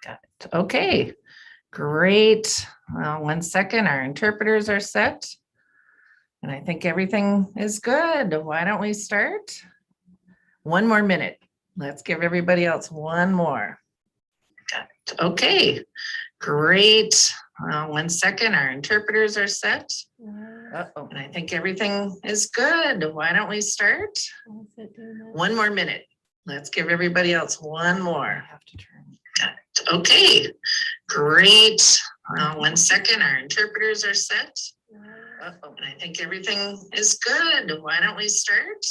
Got it. Okay, great. Well, 1 second, our interpreters are set. And I think everything is good. Why don't we start? 1 more minute. Let's give everybody else one more. Got it. Okay, great. 1 second, our interpreters are set. Uh-oh. And I think everything is good. Why don't we start? 1 more minute. Let's give everybody else one more. I have to turn. Got it. Okay, great. 1 second, our interpreters are set. Uh-oh. And I think everything is good. Why don't we start?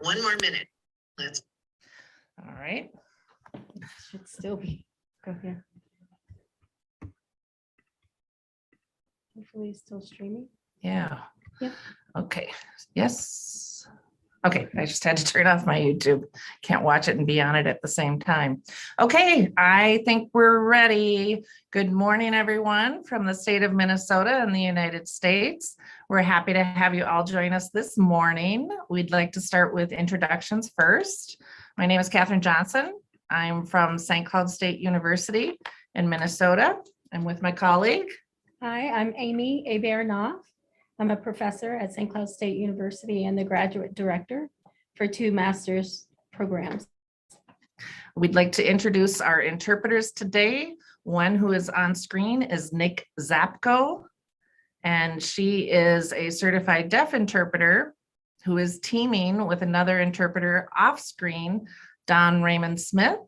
1 more minute. Let's. All right. Should still be. Go here. Hopefully it's still streaming. Yeah. Yeah. Okay. Yes. Okay, I just had to turn off my YouTube. Can't watch it and be on it at the same time. Okay, I think we're ready. Good morning, everyone from the state of Minnesota in the United States. We're happy to have you all join us this morning. We'd like to start with introductions first. My name is Catherine Johnson. I'm from St. Cloud State University in Minnesota. I'm with my colleague. Hi, I'm Amy Hebert-Knopf. I'm a professor at St. Cloud State University and the graduate director for 2 master's programs. We'd like to introduce our interpreters today. One who is on screen is Nick Zapko, and she is a certified deaf interpreter who is teaming with another interpreter off screen, Don Raymond Smith.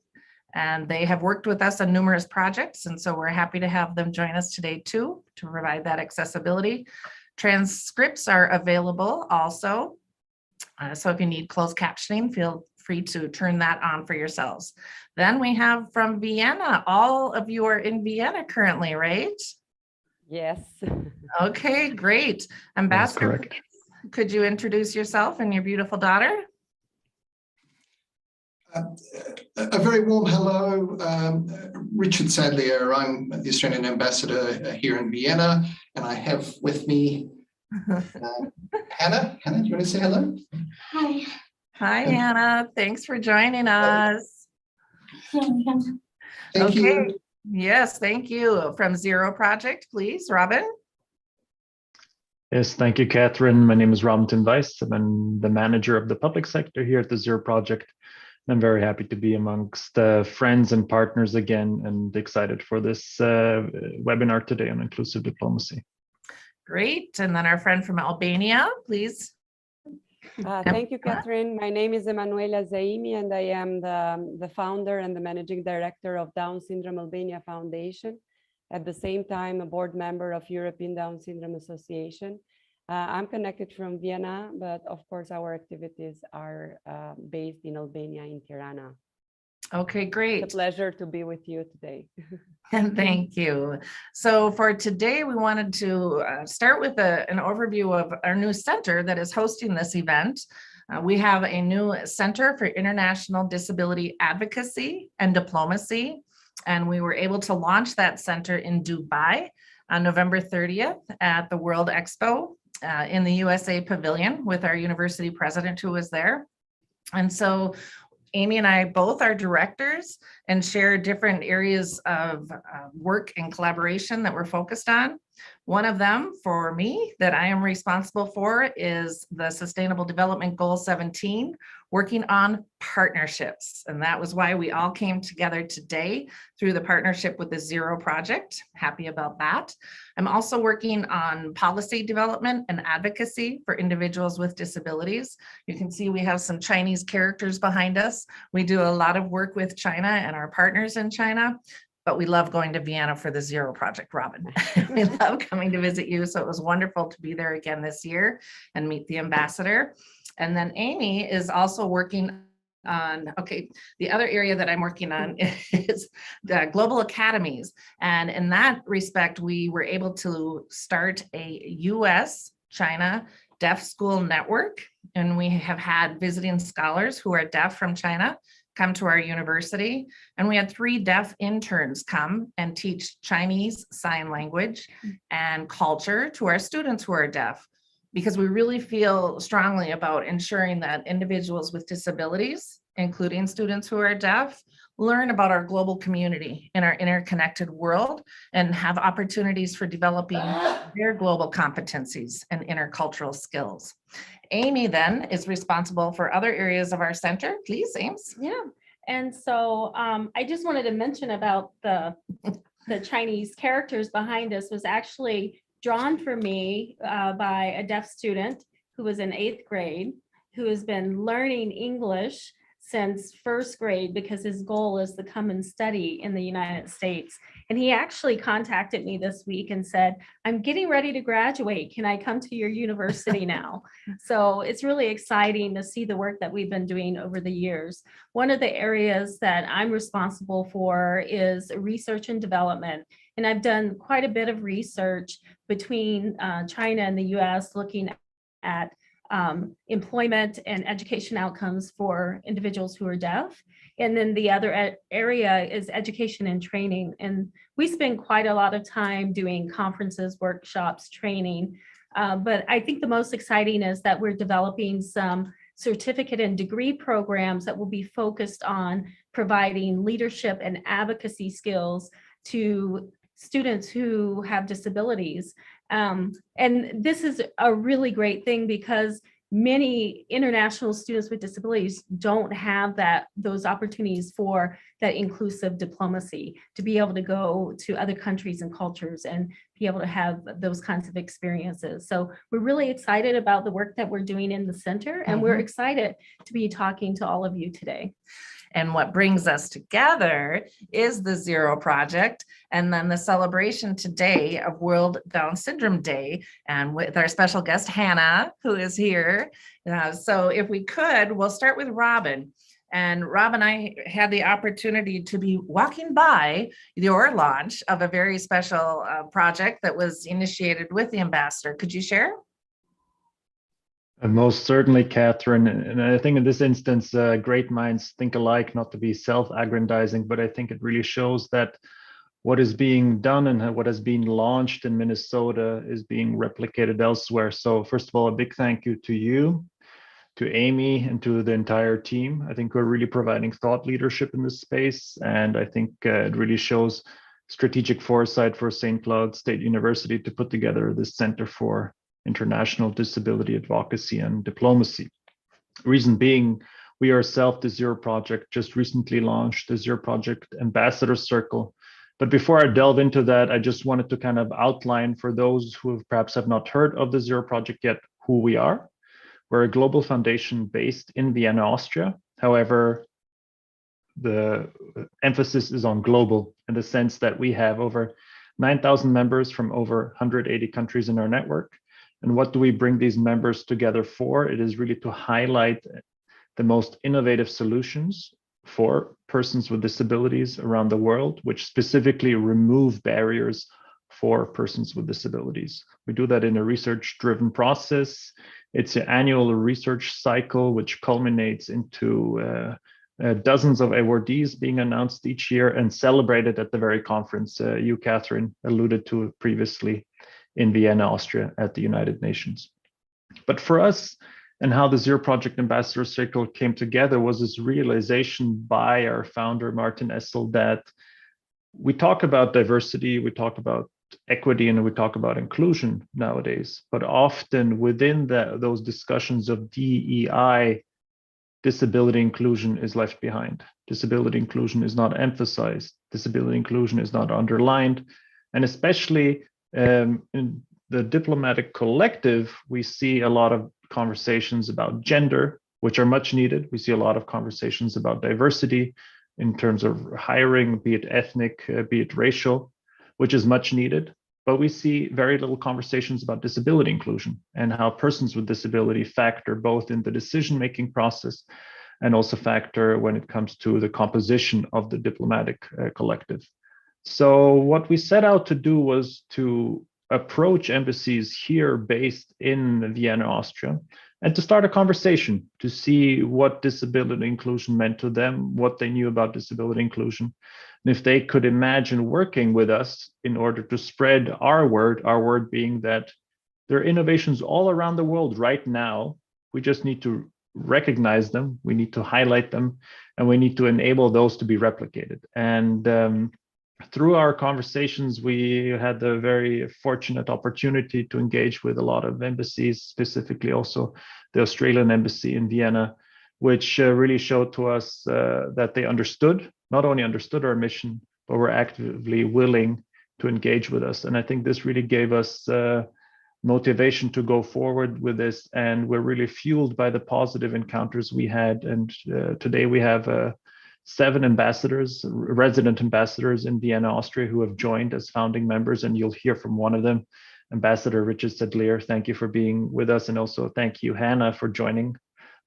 And they have worked with us on numerous projects, and so we're happy to have them join us today too, to provide that accessibility. Transcripts are available also. So if you need closed captioning, feel free to turn that on for yourselves. Then we have from Vienna, all of you are in Vienna currently, right? Yes. Okay, great. Ambassador, could you introduce yourself and your beautiful daughter? A very warm hello, Richard Sadlier. I'm the Australian ambassador here in Vienna, and I have with me Hannah. Hannah, do you want to say hello? Hi. Hi, Hannah. Thanks for joining us. Thank you. Yes, thank you. From Zero Project, please, Robin. Yes, thank you, Catherine. My name is Robin Tinweis. I'm the manager of the public sector here at the Zero Project. I'm very happy to be amongst friends and partners again and excited for this webinar today on inclusive diplomacy. Great. And then our friend from Albania, please. Thank you, Catherine. My name is Emanuela Zaimi, and I am the founder and the managing director of Down Syndrome Albania Foundation. At the same time, a board member of European Down Syndrome Association. I'm connected from Vienna, but of course our activities are based in Albania, in Tirana. Okay, great. It's a pleasure to be with you today. And thank you. So for today, we wanted to start with an overview of our new center that is hosting this event. We have a new Center for International Disability Advocacy and Diplomacy, and we were able to launch that center in Dubai on November 30th at the World Expo in the USA Pavilion with our university president who was there. And so Amy and I both are directors and share different areas of work and collaboration that we're focused on. One of them for me that I am responsible for is the Sustainable Development Goal 17, working on partnerships. And that was why we all came together today through the partnership with the Zero Project. Happy about that. I'm also working on policy development and advocacy for individuals with disabilities. You can see we have some Chinese characters behind us. We do a lot of work with China and our partners in China, but we love going to Vienna for the Zero Project, Robin. We love coming to visit you. So it was wonderful to be there again this year and meet the ambassador. And then Amy is also working on, okay, the other area that I'm working on is the global academies. And in that respect, we were able to start a US China deaf school network. And we have had visiting scholars who are deaf from China come to our university. And we had 3 deaf interns come and teach Chinese Sign Language and culture to our students who are deaf, because we really feel strongly about ensuring that individuals with disabilities including students who are deaf, learn about our global community in our interconnected world and have opportunities for developing their global competencies and intercultural skills. Amy then is responsible for other areas of our center. Please, Ames. Yeah, and so I just wanted to mention about the Chinese characters behind us was actually drawn for me by a deaf student who was in 8th grade, who has been learning English since 1st grade because his goal is to come and study in the United States. And he actually contacted me this week and said, I'm getting ready to graduate. Can I come to your university now? So it's really exciting to see the work that we've been doing over the years. One of the areas that I'm responsible for is research and development. And I've done quite a bit of research between China and the US looking at employment and education outcomes for individuals who are deaf. And then the other area is education and training. And we spend quite a lot of time doing conferences, workshops, training. But I think the most exciting is that we're developing some certificate and degree programs that will be focused on providing leadership and advocacy skills to students who have disabilities. And this is a really great thing because many international students with disabilities don't have those opportunities for that inclusive diplomacy, to be able to go to other countries and cultures and be able to have those kinds of experiences. So we're really excited about the work that we're doing in the center, and we're excited to be talking to all of you today. And what brings us together is the Zero Project, and then the celebration today of World Down Syndrome Day, and with our special guest, Hannah, who is here. So if we could, we'll start with Robin. And Rob and I had the opportunity to be walking by your launch of a very special project that was initiated with the ambassador. Could you share? Most certainly, Catherine. And I think in this instance, great minds think alike, not to be self-aggrandizing, but I think it really shows that what is being done and what has been launched in Minnesota is being replicated elsewhere. So first of all, a big thank you to you, to Amy, and to the entire team. I think we're really providing thought leadership in this space. And I think it really shows strategic foresight for St. Cloud State University to put together this Center for International Disability Advocacy and Diplomacy. Reason being, we ourselves, the Zero Project, just recently launched the Zero Project Ambassador Circle. But before I delve into that, I just wanted to kind of outline for those who perhaps have not heard of the Zero Project yet, who we are. We're a global foundation based in Vienna, Austria. However, the emphasis is on global in the sense that we have over 9,000 members from over 180 countries in our network. And what do we bring these members together for? It is really to highlight the most innovative solutions for persons with disabilities around the world, which specifically remove barriers for persons with disabilities. We do that in a research-driven process. It's an annual research cycle, which culminates into dozens of awardees being announced each year and celebrated at the very conference you, Catherine, alluded to previously in Vienna, Austria, at the United Nations. But for us, and how the Zero Project Ambassador Circle came together was this realization by our founder, Martin Essel, that we talk about diversity, we talk about equity, and we talk about inclusion nowadays, but often within those discussions of DEI, disability inclusion is left behind. Disability inclusion is not emphasized. Disability inclusion is not underlined. And especially in the diplomatic collective, we see a lot of conversations about gender, which are much needed. We see a lot of conversations about diversity in terms of hiring, be it ethnic, be it racial, which is much needed. But we see very little conversations about disability inclusion and how persons with disability factor both in the decision-making process and also factor when it comes to the composition of the diplomatic collective. So what we set out to do was to approach embassies here based in Vienna, Austria, and to start a conversation to see what disability inclusion meant to them, what they knew about disability inclusion, and if they could imagine working with us in order to spread our word being that there are innovations all around the world right now. We just need to recognize them, we need to highlight them, and we need to enable those to be replicated. And through our conversations, we had the very fortunate opportunity to engage with a lot of embassies, specifically also the Australian embassy in Vienna, which really showed to us that they not only understood our mission, but were actively willing to engage with us. And I think this really gave us motivation to go forward with this. And we're really fueled by the positive encounters we had. And today we have 7 ambassadors, resident ambassadors in Vienna, Austria, who have joined as founding members, and you'll hear from one of them, Ambassador Richard Sedlier. Thank you for being with us, and also thank you, Hannah, for joining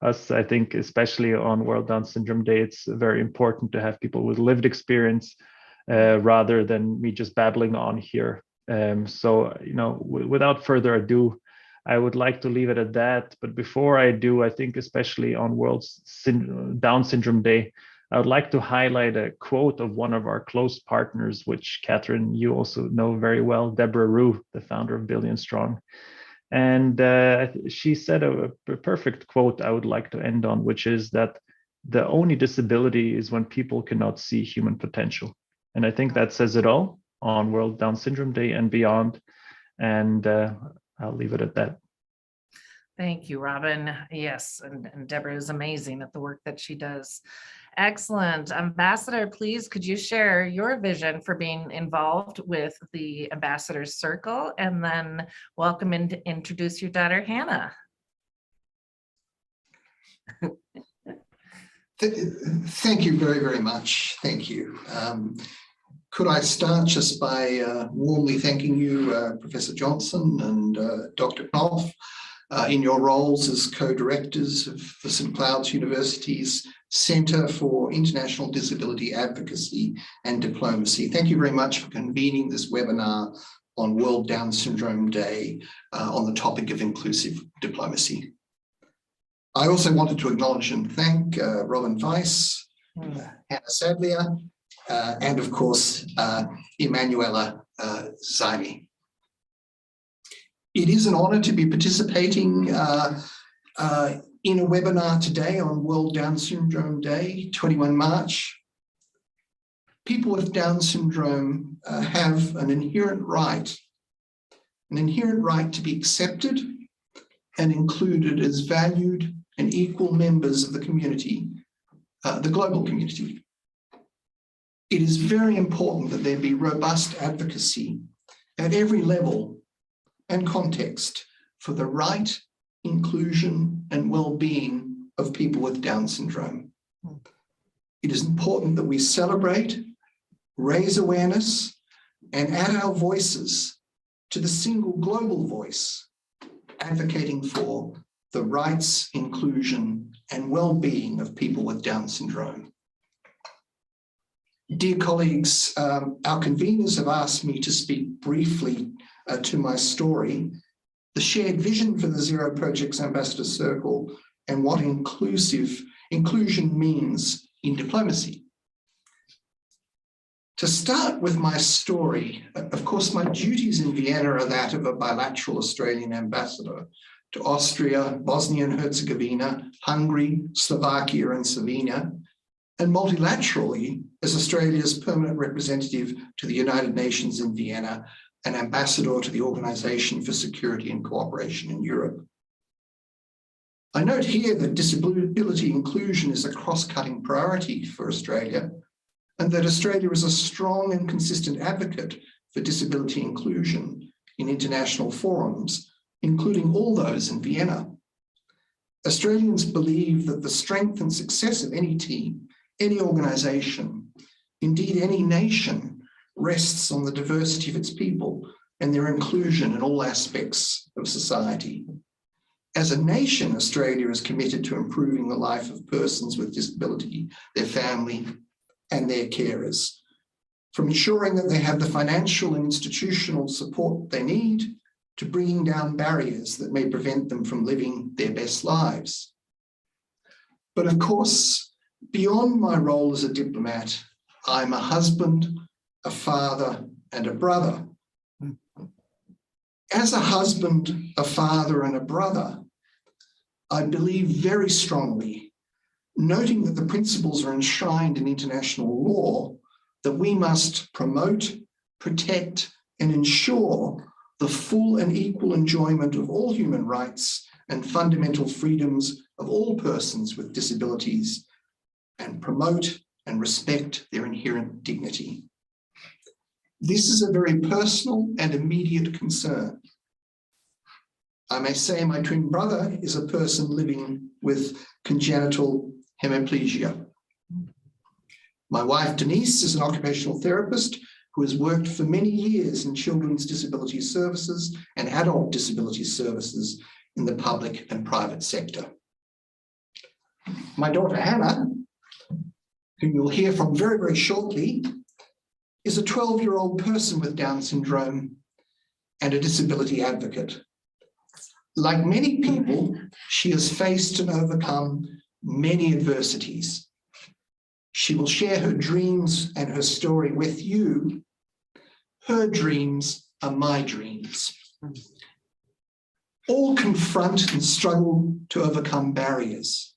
us. I think especially on World Down Syndrome Day, it's very important to have people with lived experience rather than me just babbling on here. So, without further ado, I would like to leave it at that. But before I do, I think especially on World Down Syndrome Day, I would like to highlight a quote of one of our close partners, which Catherine, you also know very well, Deborah Rue, the founder of Billion Strong. And she said a perfect quote I would like to end on, which is that the only disability is when people cannot see human potential. And I think that says it all on World Down Syndrome Day and beyond. And I'll leave it at that. Thank you, Robin. Yes, and Deborah is amazing at the work that she does. Excellent. Ambassador, please, could you share your vision for being involved with the Ambassadors Circle, and then welcome and introduce your daughter, Hannah. Thank you very, very much. Thank you. Could I start just by warmly thanking you, Professor Johnson and Dr. Knopf, in your roles as co-directors of the St. Cloud's University's Centre for International Disability Advocacy and Diplomacy. Thank you very much for convening this webinar on World Down Syndrome Day on the topic of inclusive diplomacy. I also wanted to acknowledge and thank Robin Weiss, Hannah Sadlier, and of course, Emanuela Zaimi. It is an honor to be participating in a webinar today on World Down Syndrome Day, 21 March. People with Down syndrome have an inherent right to be accepted and included as valued and equal members of the community, the global community. It is very important that there be robust advocacy at every level and context for the right, inclusion, and well-being of people with Down syndrome. It is important that we celebrate, raise awareness, and add our voices to the single global voice, advocating for the rights, inclusion, and well-being of people with Down syndrome. Dear colleagues, our conveners have asked me to speak briefly to my story, the shared vision for the Zero Projects Ambassador Circle, and what inclusion means in diplomacy. To start with my story, of course, my duties in Vienna are that of a bilateral Australian ambassador to Austria, Bosnia and Herzegovina, Hungary, Slovakia, and Slovenia, and multilaterally as Australia's permanent representative to the United Nations in Vienna, an ambassador to the Organization for Security and Cooperation in Europe. I note here that disability inclusion is a cross-cutting priority for Australia, and that Australia is a strong and consistent advocate for disability inclusion in international forums, including all those in Vienna. Australians believe that the strength and success of any team, any organization, indeed any nation, rests on the diversity of its people and their inclusion in all aspects of society. As a nation, Australia is committed to improving the life of persons with disability, their family, and their carers, from ensuring that they have the financial and institutional support they need to bringing down barriers that may prevent them from living their best lives. But of course, beyond my role as a diplomat, I'm a husband, a father, and a brother. As a husband, a father, and a brother, I believe very strongly, noting that the principles are enshrined in international law, that we must promote, protect, and ensure the full and equal enjoyment of all human rights and fundamental freedoms of all persons with disabilities, and promote and respect their inherent dignity. This is a very personal and immediate concern. I may say my twin brother is a person living with congenital hemiplegia. My wife Denise is an occupational therapist who has worked for many years in children's disability services and adult disability services in the public and private sector. My daughter Hannah, whom you'll hear from very, very shortly, is a 12-year-old person with Down syndrome and a disability advocate. Like many people, she has faced and overcome many adversities. She will share her dreams and her story with you. Her dreams are my dreams. All confront and struggle to overcome barriers.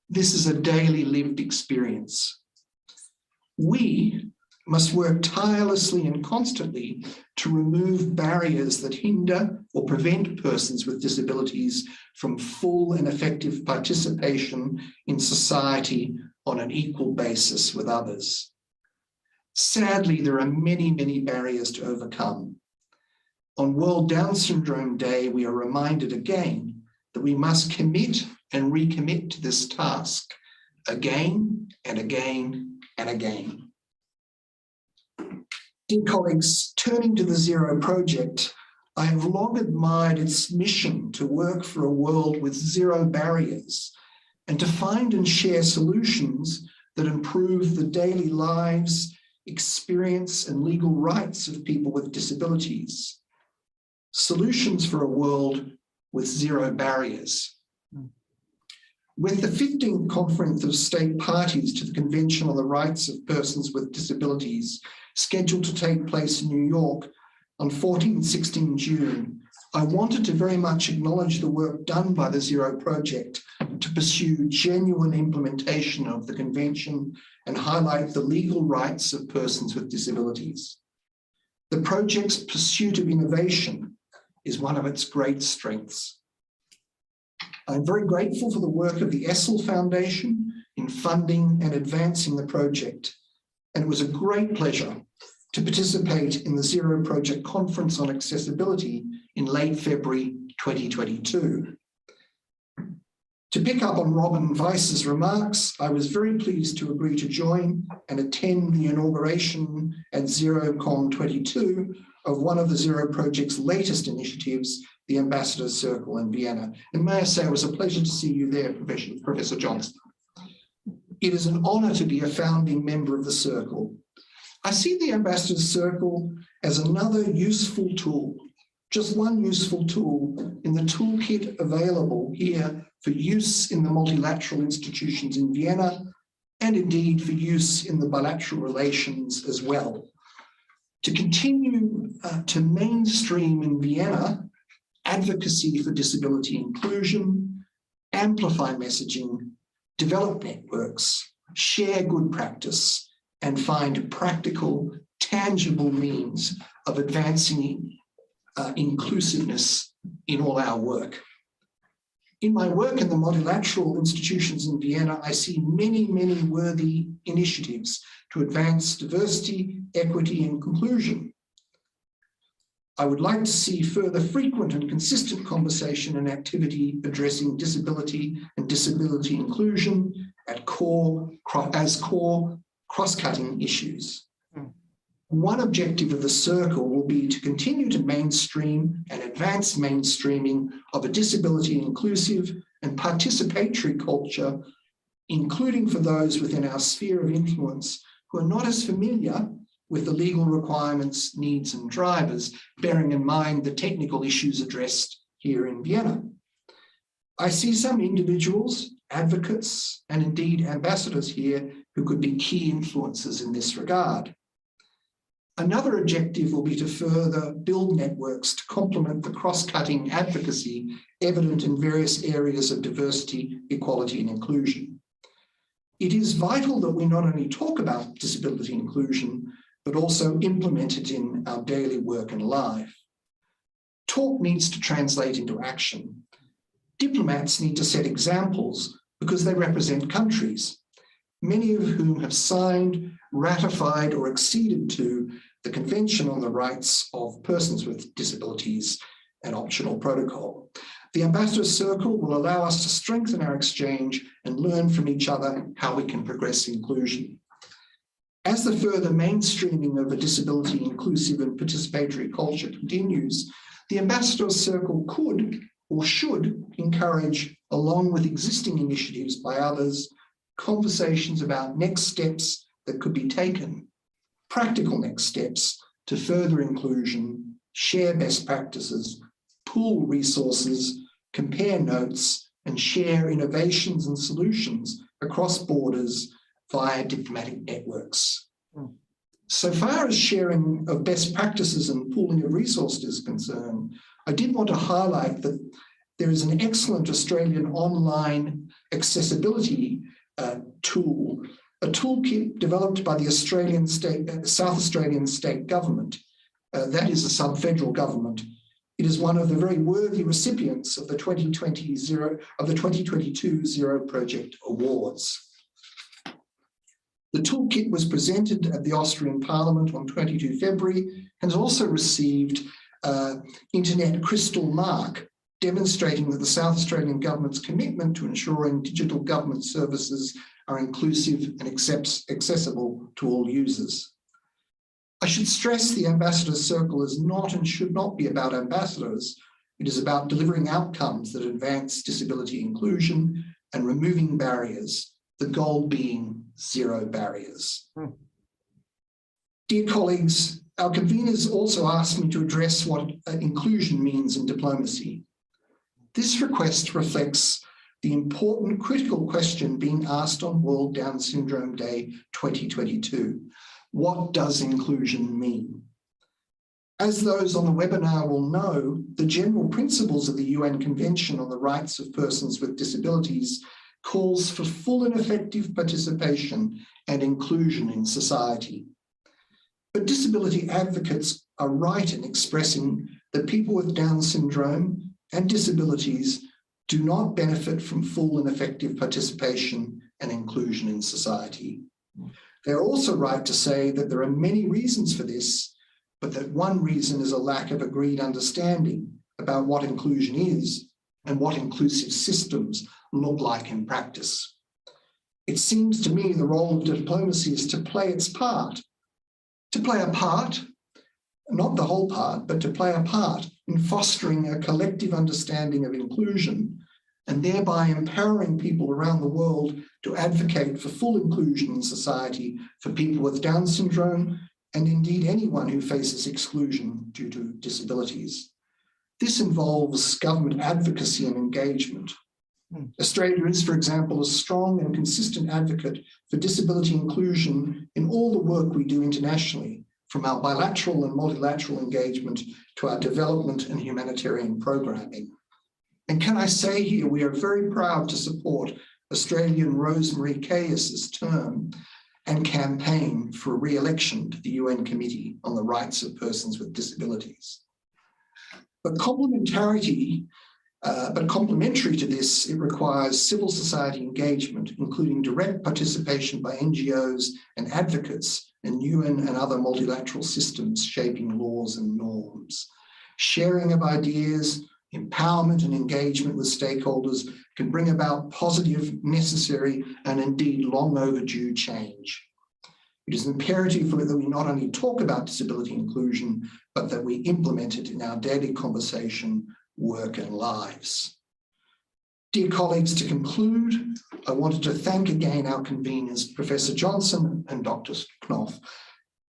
This is a daily lived experience. We must work tirelessly and constantly to remove barriers that hinder or prevent persons with disabilities from full and effective participation in society on an equal basis with others. Sadly, there are many, many barriers to overcome. On World Down Syndrome Day, we are reminded again that we must commit and recommit to this task again and again and again. Dear colleagues, turning to the Zero Project, I have long admired its mission to work for a world with zero barriers and to find and share solutions that improve the daily lives, experience, and legal rights of people with disabilities. Solutions for a world with zero barriers. With the 15th Conference of State Parties to the Convention on the Rights of Persons with Disabilities scheduled to take place in New York on 14 and 16 June, I wanted to very much acknowledge the work done by the Zero Project to pursue genuine implementation of the convention and highlight the legal rights of persons with disabilities. The project's pursuit of innovation is one of its great strengths. I'm very grateful for the work of the Essel Foundation in funding and advancing the project, and it was a great pleasure to participate in the Zero Project Conference on Accessibility in late February 2022. To pick up on Robin Weiss's remarks, I was very pleased to agree to join and attend the inauguration at ZeroCon 22 of one of the Zero Project's latest initiatives, the Ambassadors Circle in Vienna. And may I say, it was a pleasure to see you there, Professor Johnson. It is an honor to be a founding member of the Circle. I see the Ambassadors Circle as another useful tool, just one useful tool in the toolkit available here for use in the multilateral institutions in Vienna, and indeed for use in the bilateral relations as well. To continue to mainstream in Vienna advocacy for disability inclusion, amplify messaging, develop networks, share good practice, and find practical, tangible means of advancing inclusiveness in all our work. In my work in the multilateral institutions in Vienna, I see many, many worthy initiatives to advance diversity, equity, and inclusion. I would like to see further frequent and consistent conversation and activity addressing disability and disability inclusion as core cross-cutting issues. One objective of the Circle will be to continue to mainstream and advance mainstreaming of a disability inclusive and participatory culture, including for those within our sphere of influence who are not as familiar with the legal requirements, needs, and drivers, bearing in mind the technical issues addressed here in Vienna. I see some individuals, advocates, and indeed ambassadors here who could be key influences in this regard. Another objective will be to further build networks to complement the cross-cutting advocacy evident in various areas of diversity, equality, and inclusion. It is vital that we not only talk about disability inclusion, but also implement it in our daily work and life. Talk needs to translate into action. Diplomats need to set examples because they represent countries, many of whom have signed, ratified, or acceded to the Convention on the Rights of Persons with Disabilities and Optional Protocol. The Ambassadors Circle will allow us to strengthen our exchange and learn from each other how we can progress inclusion. As the further mainstreaming of a disability inclusive and participatory culture continues, the Ambassadors Circle could or should encourage, along with existing initiatives by others, conversations about next steps that could be taken, practical next steps to further inclusion, share best practices, pool resources, compare notes, and share innovations and solutions across borders via diplomatic networks. So far as sharing of best practices and pooling of resources is concerned, I did want to highlight that there is an excellent Australian online accessibility tool, a toolkit developed by the South Australian state government. That is a sub-federal government. It is one of the very worthy recipients of the 2022 Zero Project Awards. The toolkit was presented at the Austrian Parliament on 22 February and has also received Internet Crystal Mark, demonstrating that the South Australian Government's commitment to ensuring digital government services are inclusive and accessible to all users. I should stress the Ambassadors Circle is not and should not be about ambassadors. It is about delivering outcomes that advance disability inclusion and removing barriers, the goal being zero barriers. Dear colleagues, our conveners also asked me to address what inclusion means in diplomacy. This request reflects the important critical question being asked on World Down Syndrome Day 2022. What does inclusion mean? As those on the webinar will know, the general principles of the UN Convention on the Rights of Persons with Disabilities calls for full and effective participation and inclusion in society. But disability advocates are right in expressing that people with Down syndrome and disabilities do not benefit from full and effective participation and inclusion in society. They're also right to say that there are many reasons for this, but that one reason is a lack of agreed understanding about what inclusion is and what inclusive systems look like in practice. It seems to me the role of diplomacy is to play its part, not the whole part, but to play a part in fostering a collective understanding of inclusion and thereby empowering people around the world to advocate for full inclusion in society for people with Down syndrome and indeed anyone who faces exclusion due to disabilities. This involves government advocacy and engagement. Australia is, for example, a strong and consistent advocate for disability inclusion in all the work we do internationally, from our bilateral and multilateral engagement to our development and humanitarian programming. And can I say here, we are very proud to support Australian Rosemary Cayus's term and campaign for re-election to the UN Committee on the Rights of Persons with Disabilities. But complementary to this, it requires civil society engagement, including direct participation by NGOs and advocates in UN and other multilateral systems shaping laws and norms. Sharing of ideas, empowerment and engagement with stakeholders can bring about positive, necessary, and indeed long overdue change. It is imperative that we not only talk about disability inclusion, but that we implement it in our daily conversation, work, and lives. Dear colleagues, to conclude, I wanted to thank again our conveners, Professor Johnson and Dr. Knopf,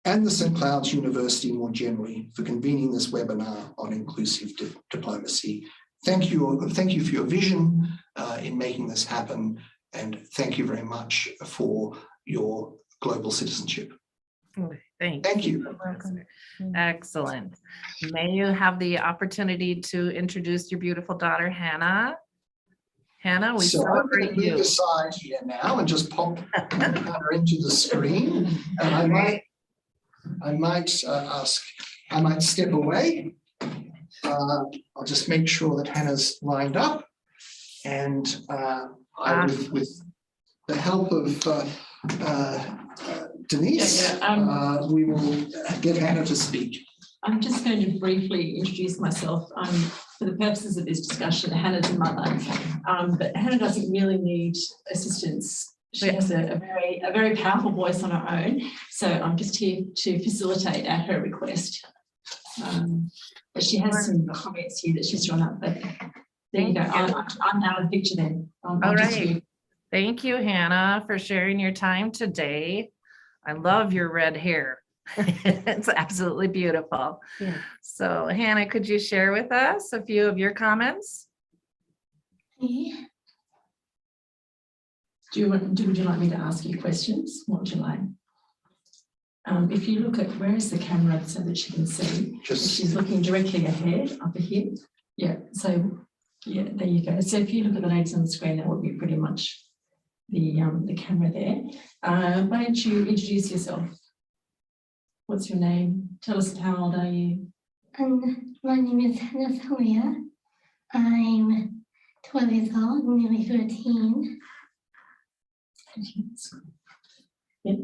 and the St. Cloud's University more generally for convening this webinar on inclusive diplomacy. Thank you for your vision in making this happen, and thank you very much for your global citizenship. Thank you. Excellent. May you have the opportunity to introduce your beautiful daughter, Hannah. Hannah, we So I'm going celebrate to move you. aside here now and just pop her into the screen. And I might step away. I'll just make sure that Hannah's lined up, and with the help of Denise, we will get Hannah to speak. I'm just going to briefly introduce myself. For the purposes of this discussion, Hannah's a mother, but Hannah doesn't really need assistance. She has a very powerful voice on her own. So I'm just here to facilitate at her request. But she has some comments here that she's drawn up. But there you go. I'm out of the picture then. All right. Thank you, Hannah, for sharing your time today. I love your red hair. It's absolutely beautiful. Yeah. So Hannah, could you share with us a few of your comments? Would you like me to ask you questions? What would you like? If you look at, where is the camera so that she can see? She's looking directly ahead, up here. Yeah, so yeah, there you go. So if you look at the ladies on the screen, that would be pretty much the camera there. Why don't you introduce yourself? What's your name? Tell us, how old are you? My name is Hannah Salia. I'm 12 years old, nearly 13. Yeah.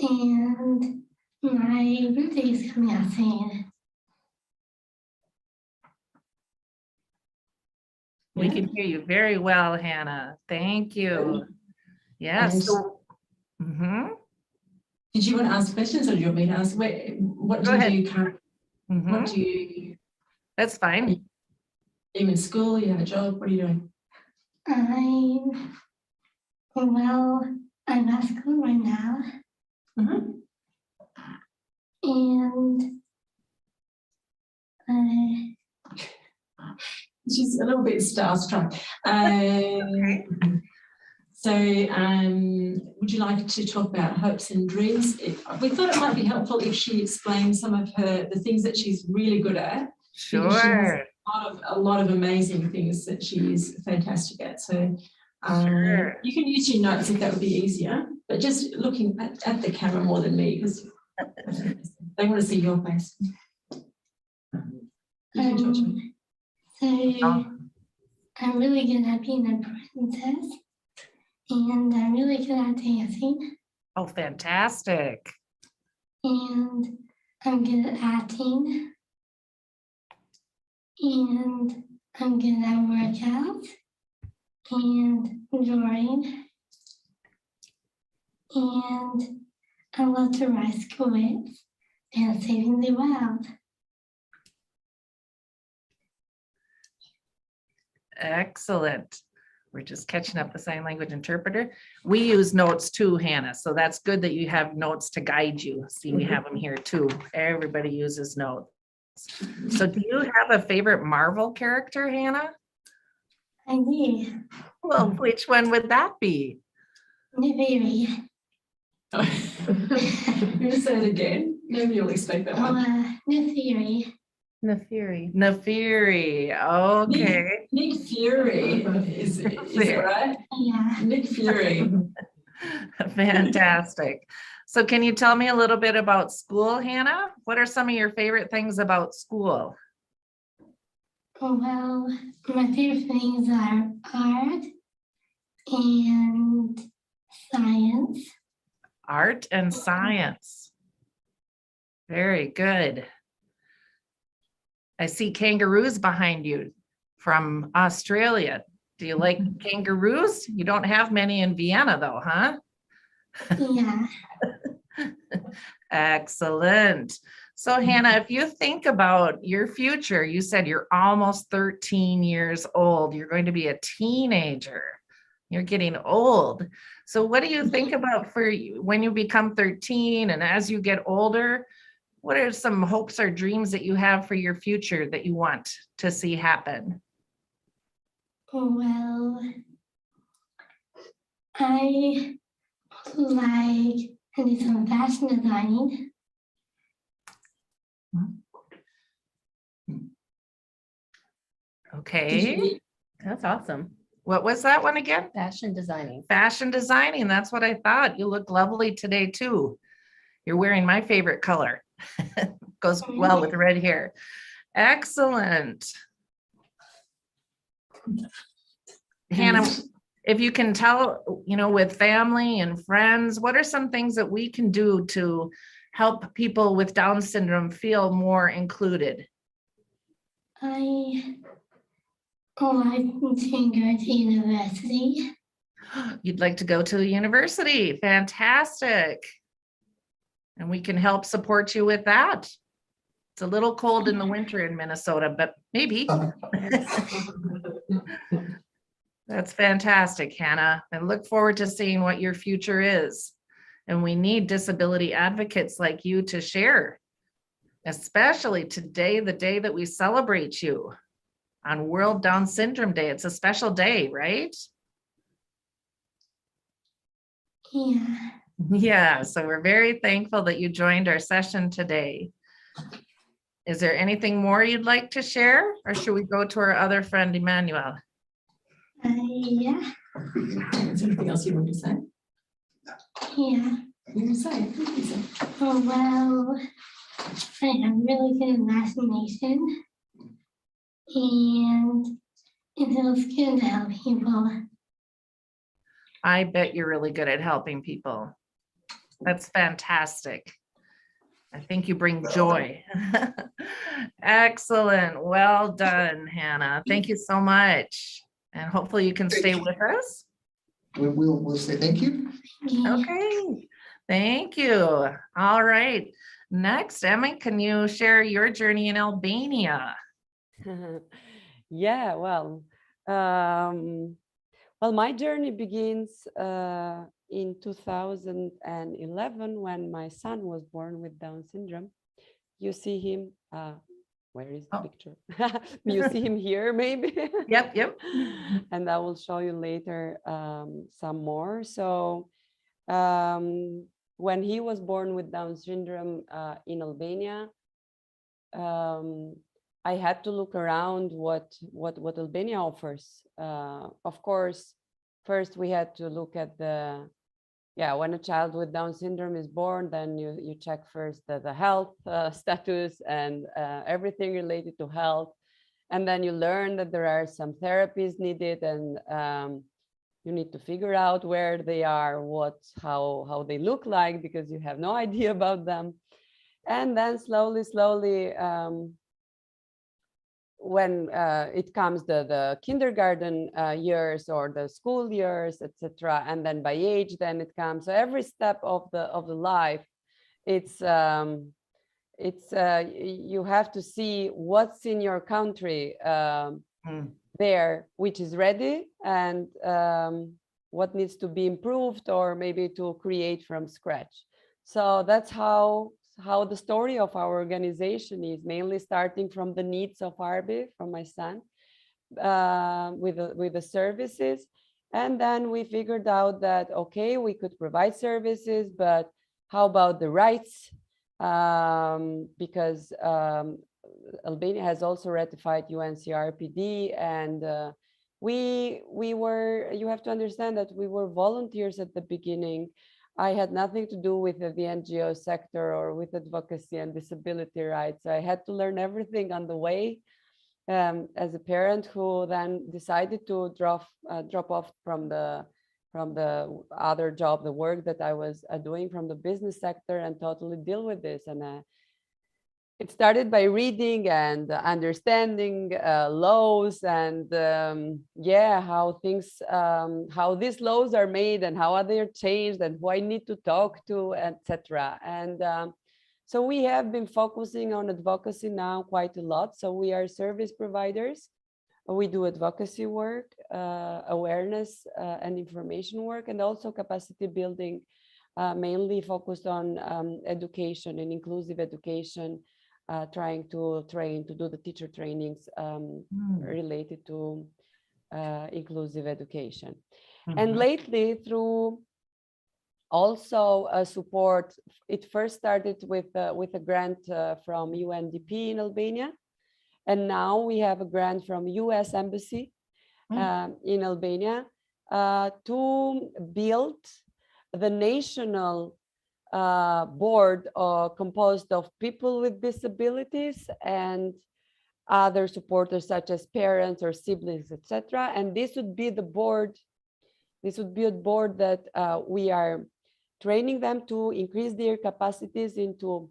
And my birthday is coming up soon. We can hear you very well, Hannah. Thank you. Yes. Did you want to ask questions, or do you want me to ask? What do you do currently? What do you? That's fine. Are you in school? You have a job? What are you doing? I'm at school right now. And she's a little bit starstruck. So would you like to talk about hopes and dreams? We thought it might be helpful if she explained some of the things that she's really good at. Sure. She has a lot of amazing things that she is fantastic at. So Sure. You can use your notes if that would be easier, but just looking at the camera more than me, because they want to see your face. You can talk to me. So I'm really good at being a princess, and I'm really good at dancing, Oh, fantastic. and I'm good at acting, and I'm good at workouts and drawing, and I love to write scripts and saving the world. Excellent. We're just catching up the sign language interpreter. We use notes too, Hannah. So that's good that you have notes to guide you. See, we have them here too. Everybody uses notes. So do you have a favorite Marvel character, Hannah? I do. Well, which one would that be? Neferi. You say it again. Maybe you'll expect that one. Neferi. Neferi. Okay. Nick Fury is it right? Yeah. Nick Fury. Fantastic. So can you tell me a little bit about school, Hannah? What are some of your favorite things about school? Well, my favorite things are art and science. Art and science. Very good. I see kangaroos behind you from Australia. Do you like kangaroos? You don't have many in Vienna though, huh? Yeah. Excellent. So Hannah, if you think about your future, you said you're almost 13 years old. You're going to be a teenager. You're getting old. So what do you think about for when you become 13 and as you get older? What are some hopes or dreams that you have for your future that you want to see happen? Well, I like to do some fashion designing. Okay, That's awesome. what was that one again? Fashion designing. Fashion designing, that's what I thought. You look lovely today too. You're wearing my favorite color. Goes well with red hair. Excellent. Hannah, if you can tell, with family and friends, what are some things that we can do to help people with Down syndrome feel more included? I've been to go to university. You'd like to go to a university. Fantastic. And we can help support you with that. It's a little cold in the winter in Minnesota, but maybe. That's fantastic, Hannah. I look forward to seeing what your future is. And we need disability advocates like you to share, especially today, the day that we celebrate you on World Down Syndrome Day. It's a special day, right? Yeah. Yeah, so we're very thankful that you joined our session today. Is there anything more you'd like to share, or should we go to our other friend, Emmanuel? Yeah. Is there anything else you want to say? Yeah. You can say it. You can say it. Oh, well, I have really good imagination. And it feels good to help people. I bet you're really good at helping people. That's fantastic. I think you bring joy. Excellent. Well done, Hannah. Thank you so much. And hopefully you can stay with us. We'll say thank you. Yeah. Okay. Thank you. All right. Next, Emma, can you share your journey in Albania? Yeah, well, my journey begins in 2011 when my son was born with Down syndrome. You see him, where is the picture? You see him here, maybe? Yep. And I will show you later some more. So when he was born with Down syndrome in Albania, I had to look around what Albania offers. Of course, first we had to look at when a child with Down syndrome is born, then you check first the health status and everything related to health. And then you learn that there are some therapies needed, and you need to figure out where they are, how they look like, because you have no idea about them. And then slowly, when it comes the kindergarten years or the school years, etc., and then by age, then it comes. So every step of the life, it's you have to see what's in your country there, which is ready, and what needs to be improved or maybe to create from scratch. So that's how the story of our organization is, mainly starting from the needs of Arbi, from my son, with the services. And then we figured out that, okay, we could provide services, but how about the rights? Because Albania has also ratified UNCRPD, and you have to understand that we were volunteers at the beginning. I had nothing to do with the NGO sector or with advocacy and disability rights. I had to learn everything on the way as a parent who then decided to drop off from the other job, the work that I was doing from the business sector, and totally deal with this. And it started by reading and understanding laws and how things, how these laws are made and how are they changed and who I need to talk to, etc. And so we have been focusing on advocacy now quite a lot. So we are service providers. We do advocacy work, awareness and information work, and also capacity building, mainly focused on education and inclusive education. Trying to do the teacher trainings related to inclusive education. And lately, through also support. It first started with a grant from UNDP in Albania, and now we have a grant from US Embassy in Albania to build the national board composed of people with disabilities and other supporters such as parents or siblings, etc. And this would be the board. This would be a board that we are training them to increase their capacities into,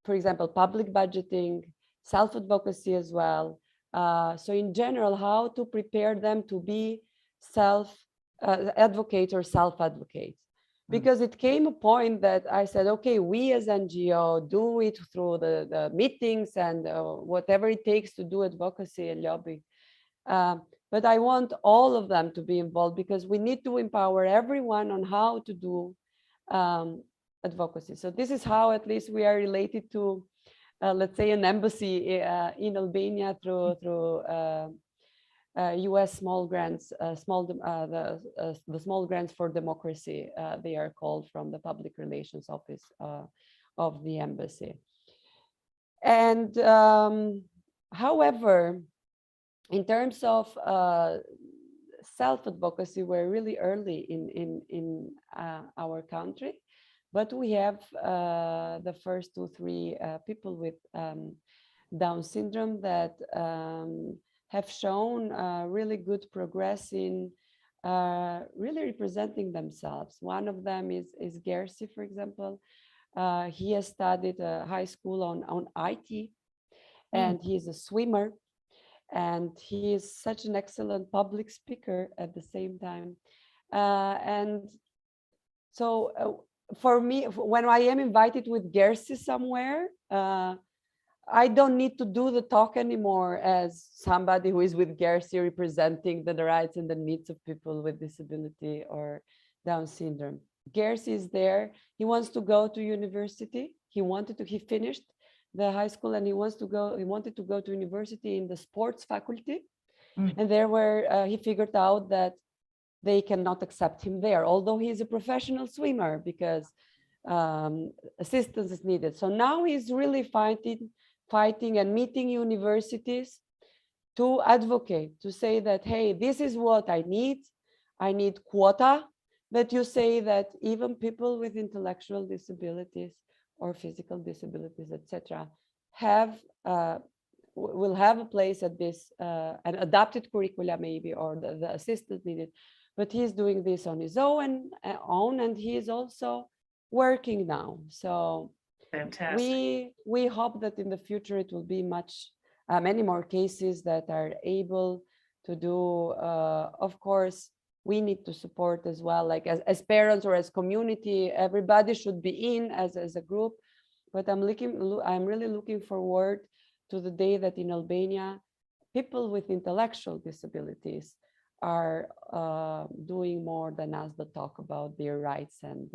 for example, public budgeting, self-advocacy as well. So in general, how to prepare them to be self-advocates or self-advocates. Because it came a point that I said, okay, we as NGO do it through the meetings and whatever it takes to do advocacy and lobby. But I want all of them to be involved because we need to empower everyone on how to do advocacy. So this is how at least we are related to, let's say, an embassy in Albania through U.S. small grants, the small grants for democracy, they are called, from the public relations office of the embassy. And however, in terms of self-advocacy, we're really early in our country, but we have the first 2-3 people with Down syndrome that have shown really good progress in really representing themselves. One of them is Gersi, for example. He has studied high school on IT, and he is a swimmer, and he is such an excellent public speaker at the same time. And so for me, when I am invited with Gersi somewhere, I don't need to do the talk anymore as somebody who is with Gersi representing the rights and the needs of people with disability or Down syndrome. Gersi is there. He wants to go to university. He finished the high school and he wanted to go to university in the sports faculty. And he figured out that they cannot accept him there, although he's a professional swimmer, because assistance is needed. So now he's really fighting and meeting universities to advocate, to say that, hey, this is what I need. I need quota, that you say that even people with intellectual disabilities or physical disabilities, etc., will have a place at this, an adapted curricula maybe, or the assistance needed. But he's doing this on his own, and he is also working now. So fantastic. We hope that in the future it will be many more cases that are able to do. Of course, we need to support as well, like as parents or as community. Everybody should be in as a group. But I'm really looking forward to the day that in Albania, people with intellectual disabilities are doing more than us that talk about their rights and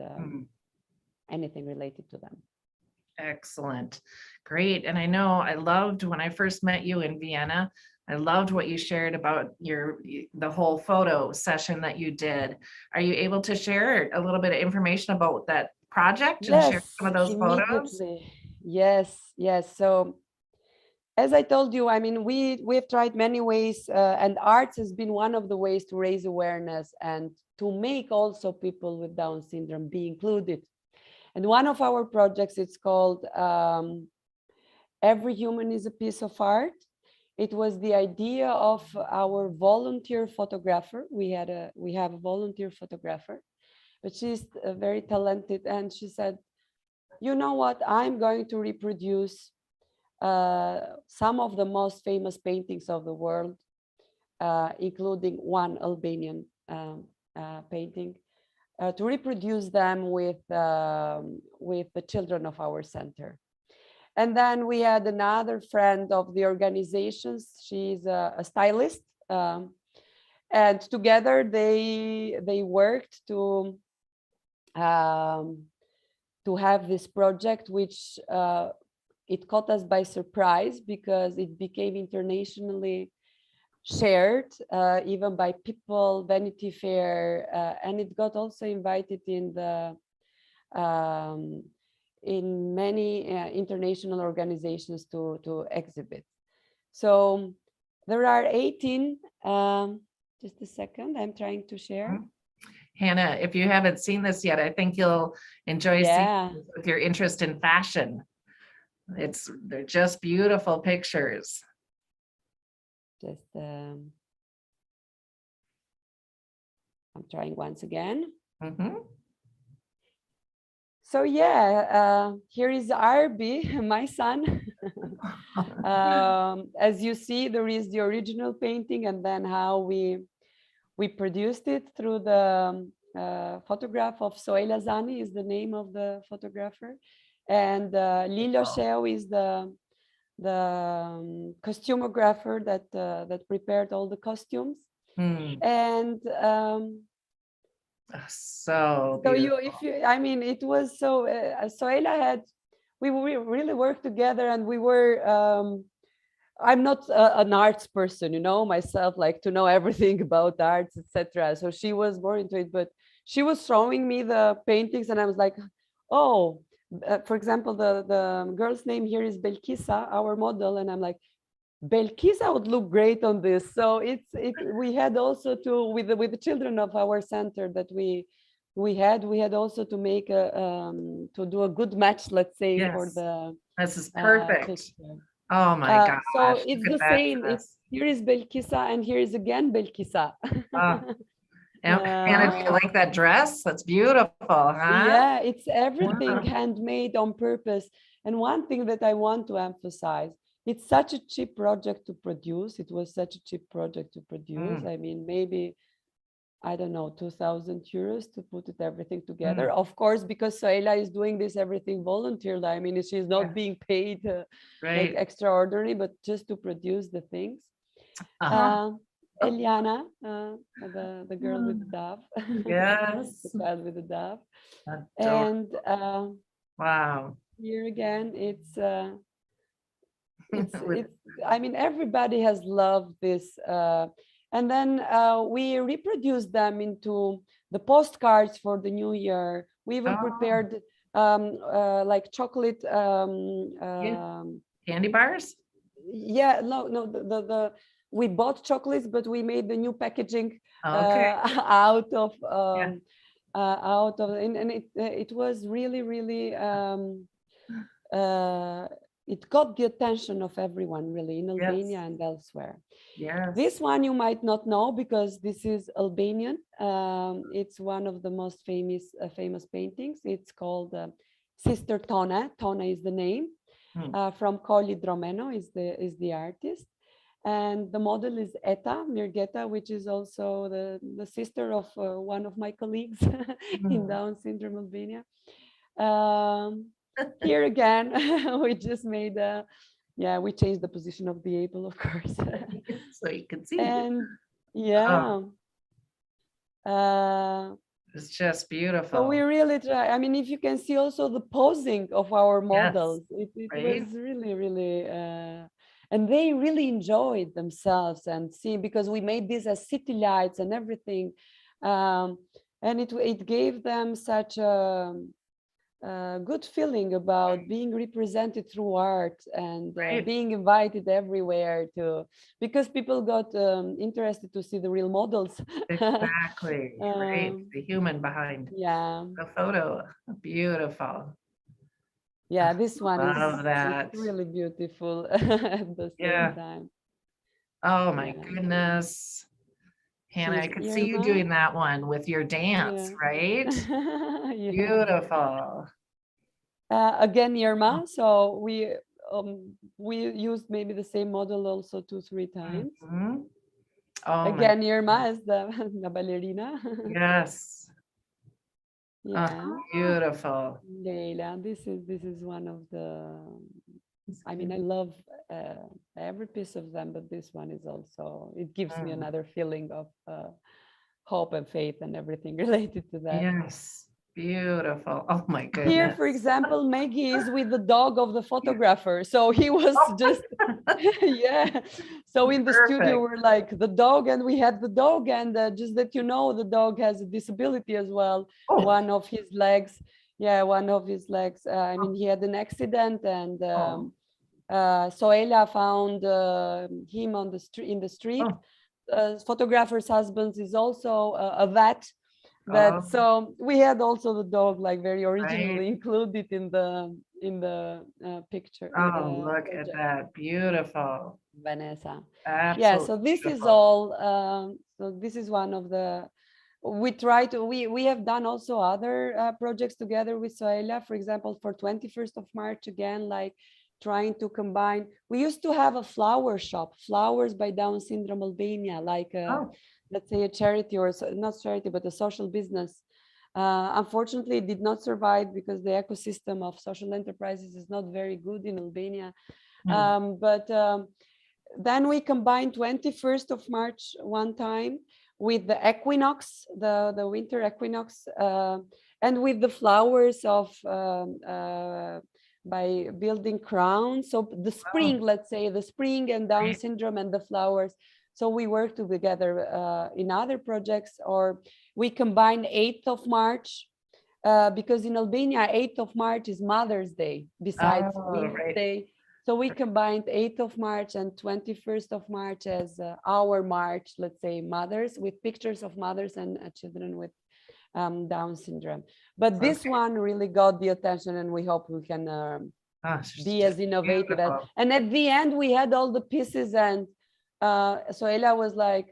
anything related to them. Excellent. Great. And I know I loved when I first met you in Vienna, I loved what you shared about the whole photo session that you did. Are you able to share a little bit of information about that project and share some of those photos? Yes. So as I told you, I mean, we've tried many ways, and arts has been one of the ways to raise awareness and to make also people with Down syndrome be included. And one of our projects, it's called Every Human is a Piece of Art. It was the idea of our volunteer photographer. We have a volunteer photographer, but she's very talented. And she said, you know what, I'm going to reproduce some of the most famous paintings of the world, including one Albanian painting, to reproduce them with the children of our center. And then we had another friend of the organizations. She's a stylist, and together they worked to have this project, which it caught us by surprise because it became internationally shared, even by People, Vanity Fair, and it got also invited in the in many international organizations to exhibit. So there are 18, just a second, I'm trying to share. Hannah, if you haven't seen this yet, I think you'll enjoy Yeah. seeing this with your interest in fashion. They're just beautiful pictures. Just, I'm trying once again. Mhm. So yeah, here is Arby, my son. As you see, there is the original painting, and then how we produced it through the photograph of Soheila Zani is the name of the photographer, and Lilio Sheo is the costumographer that prepared all the costumes. And so so I mean, it was so Soheila we really worked together, and we were I'm not an arts person, you know, myself, like to know everything about arts, etc. So she was more into it, but she was showing me the paintings, and I was like, oh, for example, the girl's name here is Belkisa, our model, and I'm like, Belkisa would look great on this. So we had also to with the children of our center that we had also to make to do a good match, let's say, for Yes. the This is perfect. picture. Oh my gosh. So it's look the at that same. dress. Here is Belkisa, and here is again Belkisa. And if you like that dress, that's beautiful, huh? Yeah, it's everything Wow. handmade on purpose. And one thing that I want to emphasize, it's such a cheap project to produce. It was such a cheap project to produce. I mean, maybe, I don't know, 2,000 euros to put everything together. Of course, because Soheila is doing this everything voluntarily. I mean, she's not being paid like extraordinary, but just to produce the things. Eliana, the girl with the dove. Yes. The child with the dove. Adorable. And wow. here again, it's I mean, everybody has loved this. And then we reproduced them into the postcards for the new year. We even prepared like chocolate candy bars. Yeah, no, we bought chocolates, but we made the new packaging out of and it was really it got the attention of everyone, really, in Albania and elsewhere. This one you might not know because this is Albanian. It's one of the most famous paintings. It's called Sister Tona. Tona is the name. From Colli Dromeno is the artist. And the model is Eta Mirgeta, which is also the sister of one of my colleagues in Down syndrome Albania. Here again, we just made we changed the position of the apple, of course. So you can see. And it's just beautiful. So we really try. I mean, if you can see also the posing of our models, it was really, and they really enjoyed themselves and see, because we made this as city lights and everything. And it gave them such a good feeling about being represented through art and being invited everywhere because people got interested to see the real models. Exactly. The human behind the photo. Beautiful. Yeah, this one is really beautiful at the same time. Oh my goodness. Hannah, I could see you doing that one with your dance, right? Beautiful. Again, Irma. So we used maybe the same model also 2-3 times. Again, Irma is the ballerina. Yes. Yeah. Beautiful. Leila, this is one of the. I mean, I love every piece of them, but this one is also, it gives me another feeling of hope and faith and everything related to that. Yes, beautiful. Oh my goodness. Here, for example, Maggie is with the dog of the photographer. So he was just, So in the studio, we're like the dog, and we had the dog, and just that you know, the dog has a disability as well. One of his legs. Yeah, one of his legs. I mean, he had an accident, and Oh. Soheila found him on the street in the street. Photographer's husband is also a vet. Oh. So we had also the dog like very originally Right. included in the picture. in Oh, the look at project. that. Beautiful. Vanessa. Absolutely. Yeah, so this is beautiful. all. So this is one of the. We have done also other projects together with Soheila. For example, for 21st of March, again, like trying to combine. We used to have a flower shop, Flowers by Down Syndrome Albania, like Oh. let's say a charity or not charity, but a social business. Unfortunately, it did not survive because the ecosystem of social enterprises is not very good in Albania. But then we combined 21st of March one time with the equinox, the winter equinox, and with the flowers of by building crowns. So the spring, let's say the spring and Down syndrome and the flowers. So we work together in other projects, or we combine 8th of March because in Albania, 8th of March is Mother's Day besides Women's Day. So we combined 8th of March and 21st of March as our March, let's say mothers, with pictures of mothers and children with Down syndrome. But this one really got the attention, and we hope we can be as innovative. And at the end, we had all the pieces, and Soheila was like,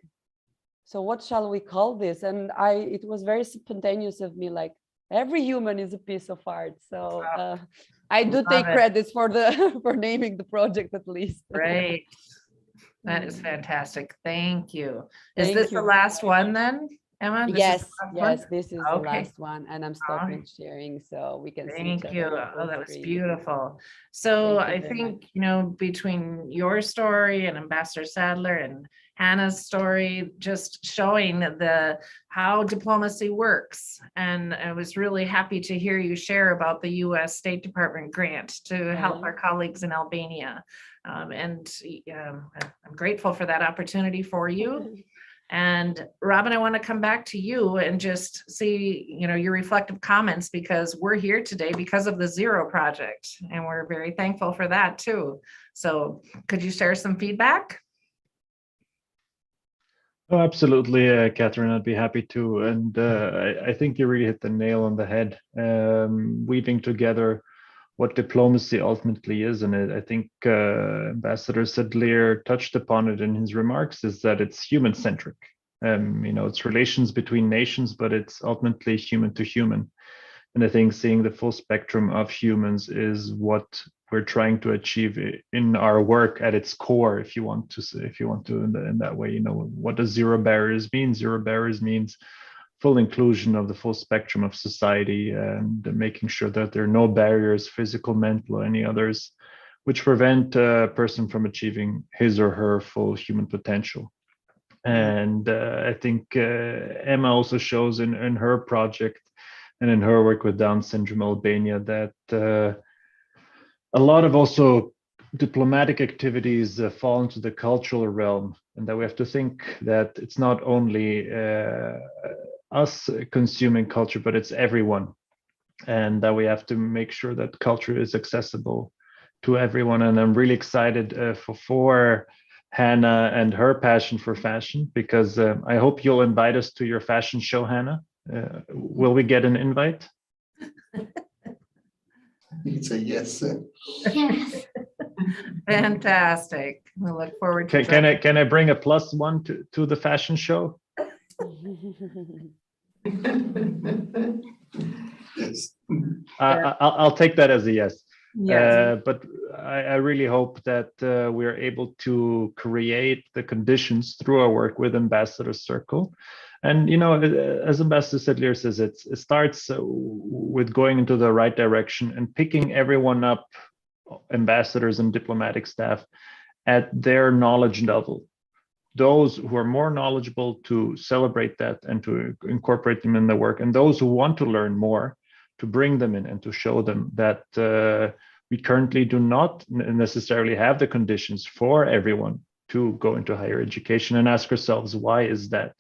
so what shall we call this? And it was very spontaneous of me, like, every human is a piece of art. So I do take credits for for naming the project at least. Right. That is fantastic. Thank you. Is this the last one then, Emma? Yes, this is the last one, and I'm stopping sharing so we can see each other. Thank you. Oh, that was beautiful. So I think, you know, between your story and Ambassador Sadler and Hannah's story, just showing how diplomacy works. And I was really happy to hear you share about the US State Department grant to help our colleagues in Albania. And I'm grateful for that opportunity for you. And Robin, I want to come back to you and just see, you know, your reflective comments, because we're here today because of the Zero Project, and we're very thankful for that too. So could you share some feedback? Oh, absolutely, Catherine, I'd be happy to. And I think you really hit the nail on the head, weaving together what diplomacy ultimately is. And I think Ambassador Sadler touched upon it in his remarks, is that it's human-centric. You know, it's relations between nations, but it's ultimately human to human. And I think seeing the full spectrum of humans is what we're trying to achieve in our work at its core. If you want to in that way, you know, what does zero barriers mean? Zero barriers means full inclusion of the full spectrum of society, and making sure that there are no barriers, physical, mental, or any others, which prevent a person from achieving his or her full human potential. And I think Emma also shows in her project and in her work with Down Syndrome Albania that a lot of also diplomatic activities fall into the cultural realm, and that we have to think that it's not only us consuming culture, but it's everyone, and that we have to make sure that culture is accessible to everyone. And I'm really excited for Hannah and her passion for fashion, because I hope you'll invite us to your fashion show, Hannah. Will we get an invite? You'd say yes, sir. Yes. Fantastic. We look forward to Can I bring a +1 to the fashion show? Yes. I'll take that as a yes. Yes. But I really hope that we're able to create the conditions through our work with Ambassador Circle. And, you know, as Ambassador Sadler says, it starts with going into the right direction and picking everyone up, ambassadors and diplomatic staff, at their knowledge level. Those who are more knowledgeable, to celebrate that and to incorporate them in the work, and those who want to learn more, to bring them in and to show them that we currently do not necessarily have the conditions for everyone to go into higher education, and ask ourselves, why is that?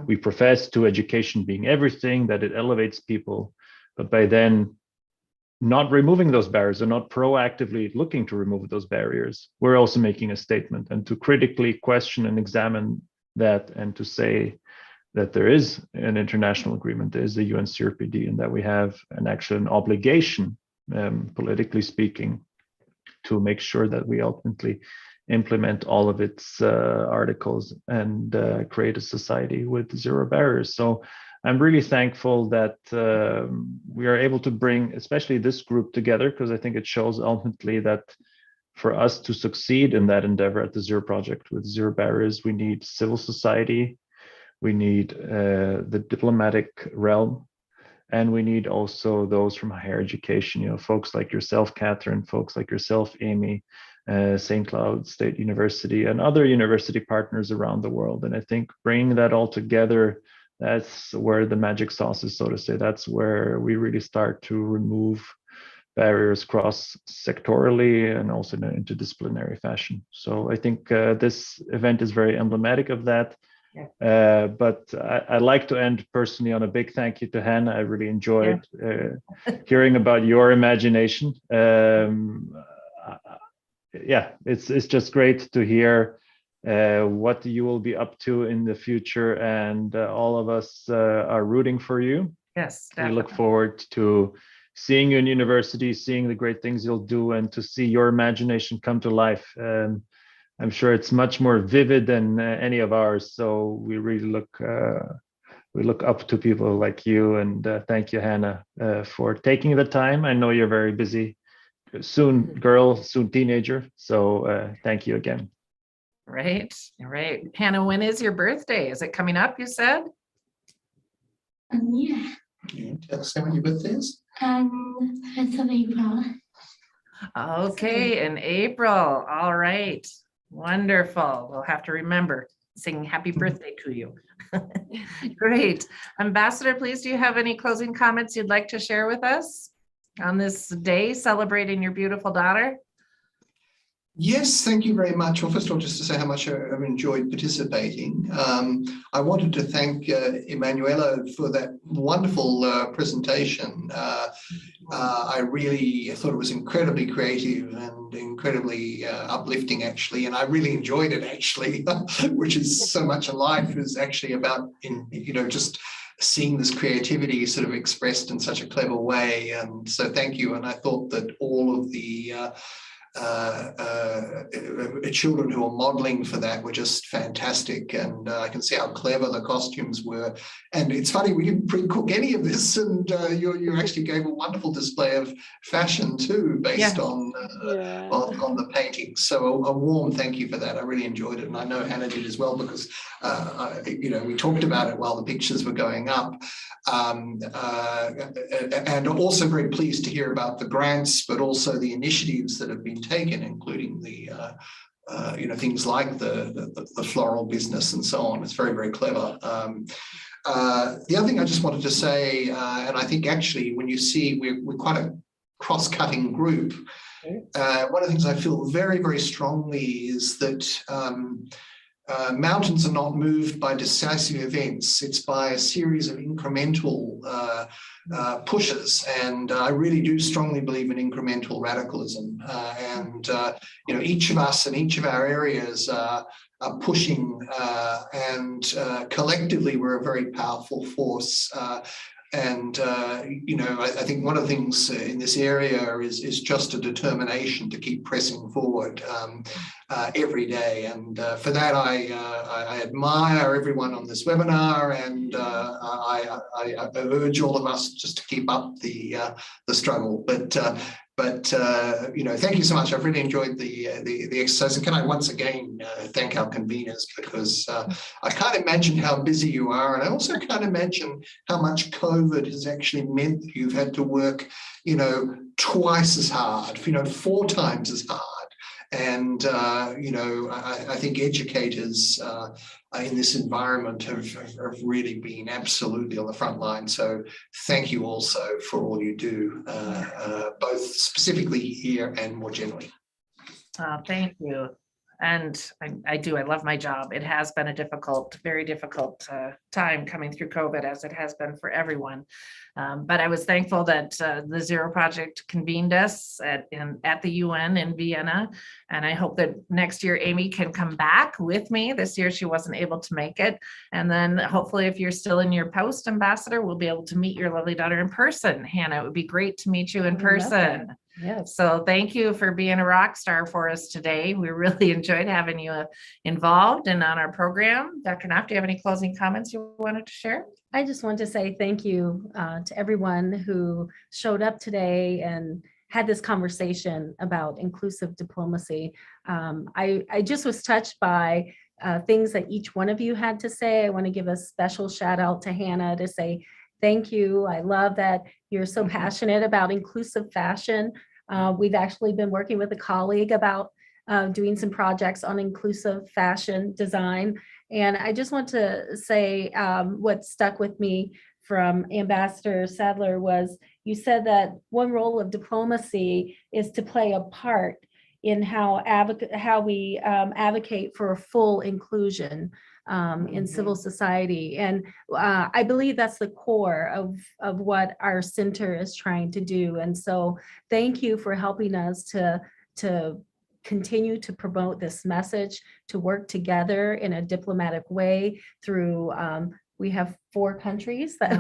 We profess to education being everything, that it elevates people, But by then not removing those barriers or not proactively looking to remove those barriers, we're also making a statement. And to critically question and examine that, and to say that there is an international agreement, there is the UN CRPD, and that we have an obligation, politically speaking, to make sure that we ultimately implement all of its articles and create a society with zero barriers. So I'm really thankful that we are able to bring, especially this group, together, because I think it shows ultimately that for us to succeed in that endeavor at the Zero Project with zero barriers, we need civil society, we need the diplomatic realm, and we need also those from higher education, you know, folks like yourself, Catherine, folks like yourself, Amy, St. Cloud State University, and other university partners around the world. And I think bringing that all together, that's where the magic sauce is, so to say. That's where we really start to remove barriers cross-sectorally and also in an interdisciplinary fashion. So I think this event is very emblematic of that. But I'd like to end personally on a big thank you to Hannah. I really enjoyed hearing about your imagination. Yeah, it's just great to hear what you will be up to in the future, and all of us are rooting for you. Yes, we definitely. look forward to seeing you in university, seeing the great things you'll do, and to see your imagination come to life. I'm sure it's much more vivid than any of ours. So we really look up to people like you. And thank you, Hannah, for taking the time. I know you're very busy, soon girl, soon teenager. So thank you again. Right. Hannah, when is your birthday? Is it coming up, you said? Yeah, You tell us when your birthday is? 1st of April. Okay, in April. All right. Wonderful. We'll have to remember singing happy birthday to you. Great. Ambassador, please, do you have any closing comments you'd like to share with us on this day celebrating your beautiful daughter? Yes, thank you very much. Well, first of all, just to say how much I've enjoyed participating. I wanted to thank Emanuela for that wonderful presentation. I really thought it was incredibly creative and incredibly uplifting, actually, and I really enjoyed it, actually, which is so much of life is actually about, just seeing this creativity sort of expressed in such a clever way. And so thank you. And I thought that all of the children who are modeling for that were just fantastic, and I can see how clever the costumes were. And it's funny, we didn't pre-cook any of this, and you actually gave a wonderful display of fashion too, based on the paintings. So a warm thank you for that. I really enjoyed it, and I know Hannah did as well, because we talked about it while the pictures were going up. And also very pleased to hear about the grants, but also the initiatives that have been taken, including the things like the floral business and so on. It's very, very clever. The other thing I just wanted to say, and I think actually when you see we're quite a cross-cutting group, one of the things I feel very, very strongly is that mountains are not moved by decisive events. It's by a series of incremental pushes, and I really do strongly believe in incremental radicalism. Each of us in each of our areas are pushing, and collectively we're a very powerful force. I think one of the things in this area is just a determination to keep pressing forward every day. And for that, I admire everyone on this webinar, and I urge all of us just to keep up the struggle. But thank you so much. I've really enjoyed the exercise. And can I once again thank our conveners, because I can't imagine how busy you are. And I also can't imagine how much COVID has actually meant that you've had to work, twice as hard, 4 times as hard. And, I think educators in this environment have really been absolutely on the front line. So thank you also for all you do, both specifically here and more generally. Thank you. And I love my job. It has been a difficult, very difficult time coming through COVID, as it has been for everyone. But I was thankful that the Zero Project convened us at the UN in Vienna. And I hope that next year Amy can come back with me. This year she wasn't able to make it. And then hopefully if you're still in your post, Ambassador, we'll be able to meet your lovely daughter in person. Hannah, it would be great to meet you in I would love that. person. Yes. So thank you for being a rock star for us today. We really enjoyed having you involved and on our program. Dr. Knopf, do you have any closing comments you wanted to share? I just want to say thank you to everyone who showed up today and had this conversation about inclusive diplomacy. I just was touched by things that each one of you had to say. I want to give a special shout out to Hannah to say thank you. I love that you're so passionate about inclusive fashion. We've actually been working with a colleague about doing some projects on inclusive fashion design. And I just want to say what stuck with me from Ambassador Sadler was you said that one role of diplomacy is to play a part in how we advocate for a full inclusion in civil society. And I believe that's the core of what our center is trying to do. And so thank you for helping us to continue to promote this message, to work together in a diplomatic way through, we have 4 countries that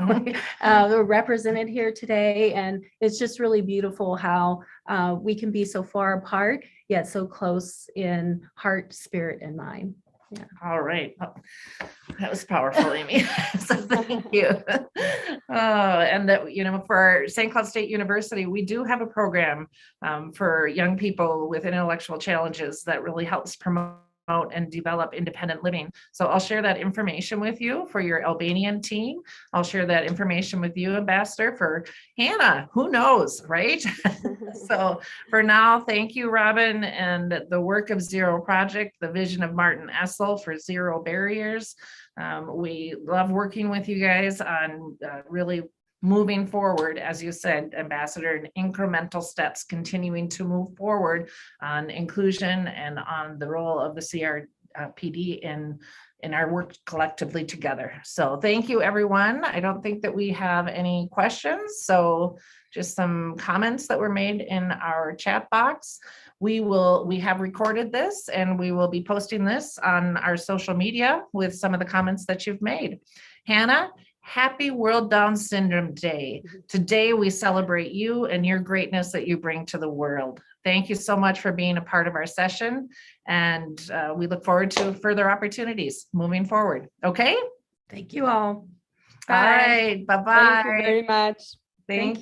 are represented here today. And it's just really beautiful how we can be so far apart, yet so close in heart, spirit, and mind. Yeah. All right. Well, that was powerful, Amy. So thank you. And that, you know, for St. Cloud State University, we do have a program for young people with intellectual challenges that really helps promote and develop independent living. So I'll share that information with you for your Albanian team. I'll share that information with you, Ambassador, for Hannah. Who knows, right? So for now, thank you, Robin, and the work of Zero Project, the vision of Martin Essel for Zero Barriers. We love working with you guys on really moving forward, as you said, Ambassador, in incremental steps, continuing to move forward on inclusion and on the role of the CRPD in our work collectively together. So thank you, everyone. I don't think that we have any questions. So just some comments that were made in our chat box. We have recorded this and we will be posting this on our social media with some of the comments that you've made. Hannah, happy World Down Syndrome Day. Today, we celebrate you and your greatness that you bring to the world. Thank you so much for being a part of our session. And we look forward to further opportunities moving forward. Okay? Thank you all. All right. Bye-bye. Thank you very much. Thank you.